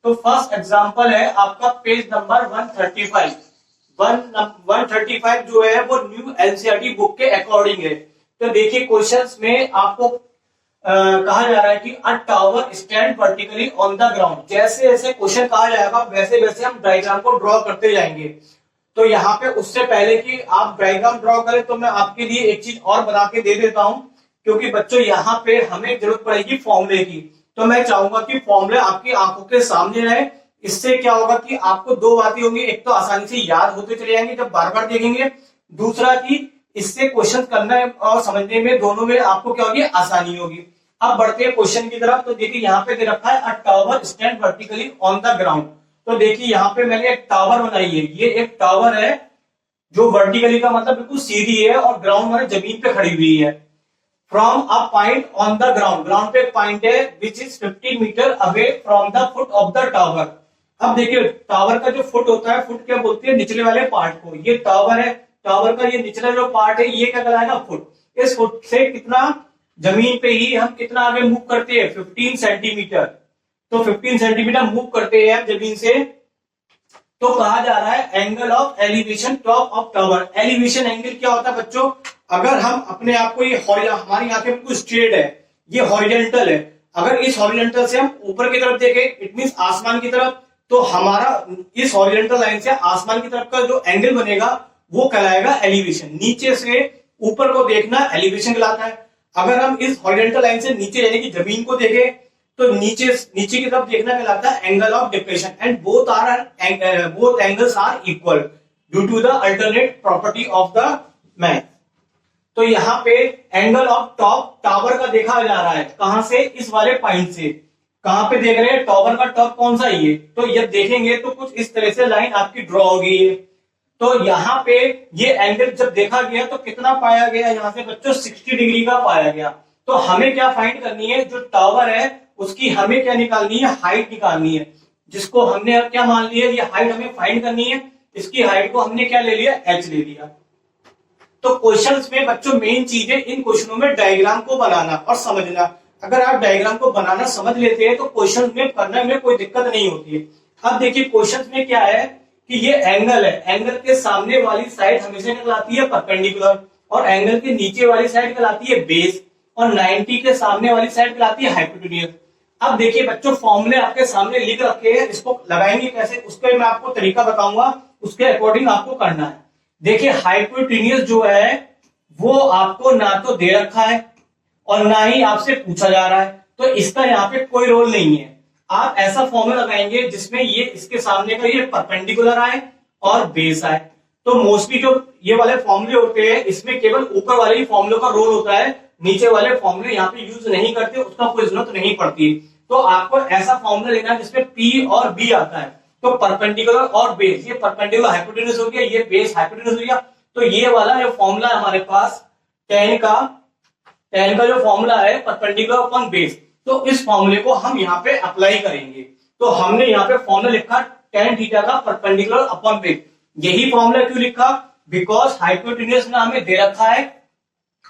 तो first example है आपका पेज नंबर 135। 135 जो है वो न्यू एनसीईआरटी बुक के अकॉर्डिंग है। तो देखिए क्वेश्चंस में आपको कहा जा रहा है कि अ tower stand vertically on the ground. जैसे जैसे क्वेश्चन कहा जाएगा वैसे वैसे हम डायग्राम को ड्रॉ करते जाएंगे। तो यहाँ पे उससे पहले कि आप डायग्राम ड्रॉ करें तो मैं आपके लिए एक चीज और बना के दे देता हूं, क्योंकि बच्चों यहाँ पे हमें जरूरत पड़ेगी फॉर्मूले की। तो मैं चाहूंगा कि फॉर्मूले आपकी आंखों के सामने रहे। इससे क्या होगा कि आपको दो बातें होंगी, एक तो आसानी से याद होते चले जाएंगे जब बार बार देखेंगे, दूसरा कि इससे क्वेश्चन करने और समझने में दोनों में आपको क्या होगी, आसानी होगी। अब बढ़ते हैं क्वेश्चन की तरफ। तो देखिए यहाँ पे दे रखा है अ tower stand vertically on the ground. तो देखिए यहाँ पे मैंने एक टावर बनाई है। ये एक टावर है जो वर्टिकली का मतलब बिल्कुल सीधी है और ग्राउंड माने जमीन पे खड़ी हुई है। From a point on the ground, ground पे एक पॉइंट है which is 50 metre away from the foot of the tower. अब देखिए टावर का जो फुट होता है, फुट क्या बोलते हैं, निचले वाले पार्ट को। ये टावर है, टावर का ये निचला जो पार्ट है ये क्या कहलाएगा, फुट। इस फुट से कितना, जमीन पे ही हम कितना आगे मूव करते हैं, 15 सेंटीमीटर। तो 15 सेंटीमीटर मूव करते हैं जमीन से। तो कहा जा रहा है angle of elevation top of tower. Elevation angle क्या होता है बच्चों, अगर हम अपने आप को, ये हमारी आंखें बिल्कुल स्ट्रेट है, ये हॉरिजॉन्टल है। अगर इस हॉरिजॉन्टल से हम ऊपर की तरफ देखें, इट मींस आसमान की तरफ, तो हमारा इस हॉरिजॉन्टल लाइन से आसमान की तरफ का जो एंगल बनेगा वो कहलाएगा एलिवेशन। नीचे से ऊपर को देखना एलिवेशन कहलाता है। अगर हम इस हॉरिजॉन्टल लाइन से नीचे यानी कि जमीन को देखें तो नीचे की तरफ देखना कहलाता है angle of depression. And both angles are equal due to the alternate property of the math. तो यहाँ पे एंगल ऑफ टॉप टावर का देखा जा रहा है, कहां से, इस वाले पॉइंट से। कहां पे देख रहे हैं, टावर का टॉप कौन सा, ये। तो ये देखेंगे तो कुछ इस तरह से लाइन आपकी ड्रॉ होगी है। तो यहाँ पे ये एंगल जब देखा गया तो कितना पाया गया, यहाँ से बच्चों 60 डिग्री का पाया गया। तो हमें क्या फाइंड करनी है, जो टावर है उसकी हमें क्या निकालनी है, हाइट निकालनी है। जिसको हमने क्या मान लिया, ये हाइट हमें फाइंड करनी है। इसकी हाइट को हमने क्या ले लिया, h ले लिया। तो क्वेश्चंस में बच्चों मेन चीज है इन क्वेश्चनों में डायग्राम को बनाना और समझना। अगर आप डायग्राम को बनाना समझ लेते हैं तो क्वेश्चन में करने में कोई दिक्कत नहीं होती है। अब देखिए क्वेश्चन में क्या है कि ये एंगल है, एंगल के सामने वाली साइड हमेशा कहलाती है परपेंडिकुलर, और एंगल के नीचे वाली साइड कहलाती है बेस, और 90 के सामने वाली साइड कहलाती है हाइपोटेन्यूज। अब देखिए बच्चों फॉर्मूले आपके सामने लिख रखे हैं, इसको लगाएंगे कैसे उसके मैं आपको तरीका बताऊंगा, उसके अकॉर्डिंग आपको करना है। देखिए हाइपोटेन्यूज जो है वो आपको ना तो दे रखा है और ना ही आपसे पूछा जा रहा है, तो इसका यहाँ पे कोई रोल नहीं है। आप ऐसा फॉर्मूला लगाएंगे जिसमें ये इसके सामने का ये परपेंडिकुलर आए और बेस आए। तो मोस्टली जो ये वाले फॉर्मूले होते हैं इसमें केवल ऊपर वाले ही फॉर्मूले का रोल होता है, नीचे वाले फॉर्मूले यहाँ पे यूज नहीं करते, उसका कोई जरूरत नहीं पड़ती। तो आपको ऐसा फॉर्मूला लेना है जिसमें P और B आता है। तो परपेंडिकुलर और बेस, ये परपेंडिकुलर हाइपोटेन्यूज हो गया, ये बेस हाइपोटेन्यूज हो गया। तो ये वाला जो फॉर्मूला है हमारे पास tan का जो फॉर्मूला है परपेंडिकुलर अपॉन बेस, तो इस फॉर्मूले को हम यहाँ पे अप्लाई करेंगे। तो हमने यहाँ पे फॉर्मूला लिखा tan थीटा का परपेंडिकुलर अपॉन बेस। यही फॉर्मूला क्यों लिखा, बिकॉज हाइपोटेन्यूज ना हमें दे रखा है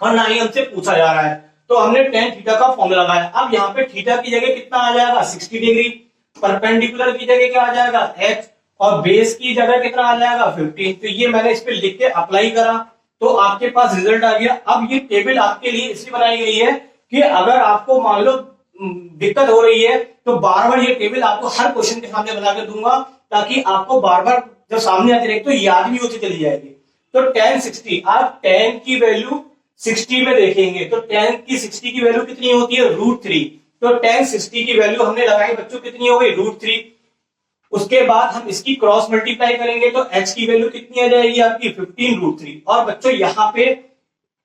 और ना ही हमसे पूछा जा रहा है। तो हमने tan थीटा का फॉर्मूला लगाया। अब यहाँ पे थीटा की जगह कितना आ जाएगा, 60 डिग्री, परपेंडिकुलर की जगह क्या आ जाएगा h, और बेस की जगह कितना आ जाएगा 15। तो ये मैंने इस पे लिख के अप्लाई करा तो आपके पास रिजल्ट आ गया। अब ये टेबल आपके लिए इसलिए बनाई गई है कि अगर आपको मान लो दिक्कत हो रही है तो बार बार ये टेबल आपको हर क्वेश्चन के सामने बना के दूंगा, ताकि आपको बार बार जब सामने आती रहेगी तो याद भी होती चली जाएगी। तो tan 60, आप tan की वैल्यू 60 में देखेंगे तो tan की 60 की वैल्यू कितनी होती है, √3। तो tan 60 की वैल्यू हमने लगाई बच्चों कितनी हो गई, √3। उसके बाद हम इसकी क्रॉस मल्टीप्लाई करेंगे तो h की वैल्यू कितनी आ जाएगी आपकी 15√3। और बच्चों यहाँ पे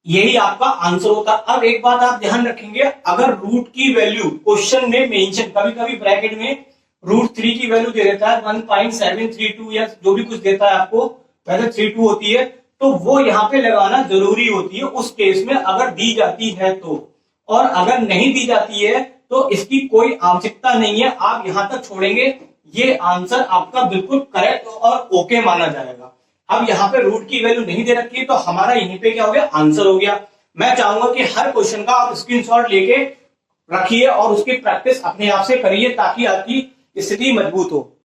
यही आपका आंसर होता। अब एक बात आप ध्यान रखेंगे, अगर रूट की वैल्यू क्वेश्चन में मेंशन, कभी कभी ब्रैकेट में √3 की वैल्यू दे देता है 1.732 या जो भी कुछ देता है आपको, वैसे 32 होती है, तो वो यहाँ पे लगाना जरूरी होती है उस केस में अगर दी जाती है तो। और अगर नहीं दी जाती है तो इसकी कोई आवश्यकता नहीं है, आप यहां तक छोड़ेंगे, ये आंसर आपका बिल्कुल करेक्ट और ओके माना जाएगा। अब यहाँ पे रूट की वैल्यू नहीं दे रखी है तो हमारा यहीं पे क्या हो गया, आंसर हो गया। मैं चाहूंगा कि हर क्वेश्चन का आप स्क्रीनशॉट लेके रखिए और उसकी प्रैक्टिस अपने आप से करिए, ताकि आपकी स्थिति मजबूत हो।